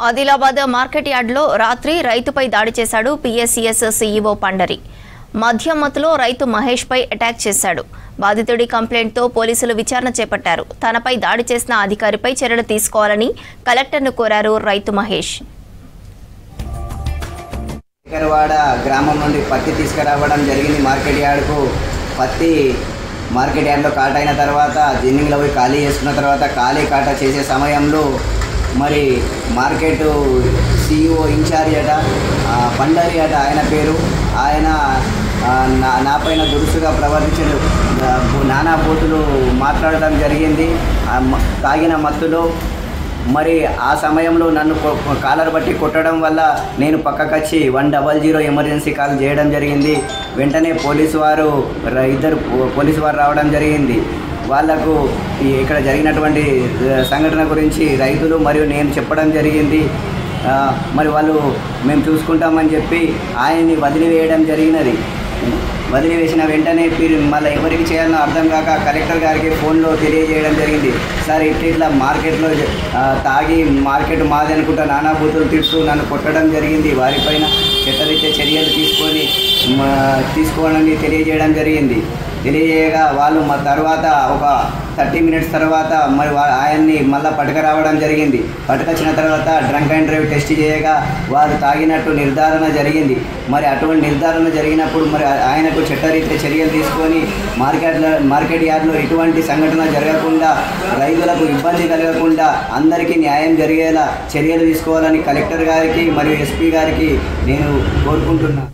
Adilabad market యార్డ్లో రాత్రి రైతుపై దాడి చేశాడు పీఎస్సీఎస్ సీఈఓ పండరి. మద్యం మత్తులో రైతు మహేష్ పై అటాక్ చేశాడు. బాధితుడి కంప్లైంట్తో పోలీసులు విచారణ చేపట్టారు. తనపై దాడి చేసిన అధికారిపై చర్యలు తీసుకోవాలని కలెక్టర్ను కోరారు రైతు మహేష్. గ్రామం నుండి పత్తి తీసుకురావడం జరిగింది మార్కెట్ యార్డ్కు. పత్తి మార్కెట్ యార్డ్లో కాట అయిన తర్వాత జిన్నింగ్లో పోయి ఖాళీ చేసుకున్న తర్వాత ఖాళీ కాట చేసే సమయంలో మరి మార్కెట్ సీఈఓ ఇన్ఛార్జ్ అట పండరి అట ఆయన పేరు. ఆయన నా పైన దురుసుగా ప్రవర్తించడు, నానా బూతులు మాట్లాడడం జరిగింది తాగిన మత్తులో. మరి ఆ సమయంలో నన్ను కాలర్ బట్టి కొట్టడం వల్ల నేను పక్కకొచ్చి 100 ఎమర్జెన్సీ కాల్ చేయడం జరిగింది. వెంటనే ఇద్దరు పోలీసు వారు రావడం జరిగింది. వాళ్లకు ఇక్కడ జరిగినటువంటి సంఘటన గురించి రైతులు మరియు నేను చెప్పడం జరిగింది. మరి వాళ్ళు మేము చూసుకుంటామని చెప్పి ఆయన్ని వదిలివేయడం జరిగినది. వదిలివేసిన వెంటనే మళ్ళీ ఎవరికి చేయాలో అర్థం కాక కలెక్టర్ గారికి ఫోన్లో తెలియజేయడం జరిగింది. సార్ ఇట్లా మార్కెట్లో తాగి మార్కెట్ మాది అనుకుంటా నానా బూతులు తిడుతూ నన్ను కొట్టడం జరిగింది. వారిపైన చట్టరీత్యా చర్యలు తీసుకోవాలని తెలియజేయడం జరిగింది. తెలియజేయగా వాళ్ళు మా తర్వాత ఒక 30 మినిట్స్ తర్వాత మరి ఆయన్ని మళ్ళీ పట్టుకురావడం జరిగింది. పట్టుకొచ్చిన తర్వాత డ్రంక్ అండ్ డ్రైవ్ టెస్ట్ చేయగా వారు తాగినట్టు నిర్ధారణ జరిగింది. అటువంటి నిర్ధారణ జరిగినప్పుడు మరి ఆయనకు చట్టరీత్యా చర్యలు తీసుకొని మార్కెట్ యార్డ్లో ఎటువంటి సంఘటన జరగకుండా, రైతులకు ఇబ్బంది కలగకుండా అందరికీ న్యాయం జరిగేలా చర్యలు తీసుకోవాలని కలెక్టర్ గారికి మరియు ఎస్పీ గారికి నేను కోరుకుంటున్నాను.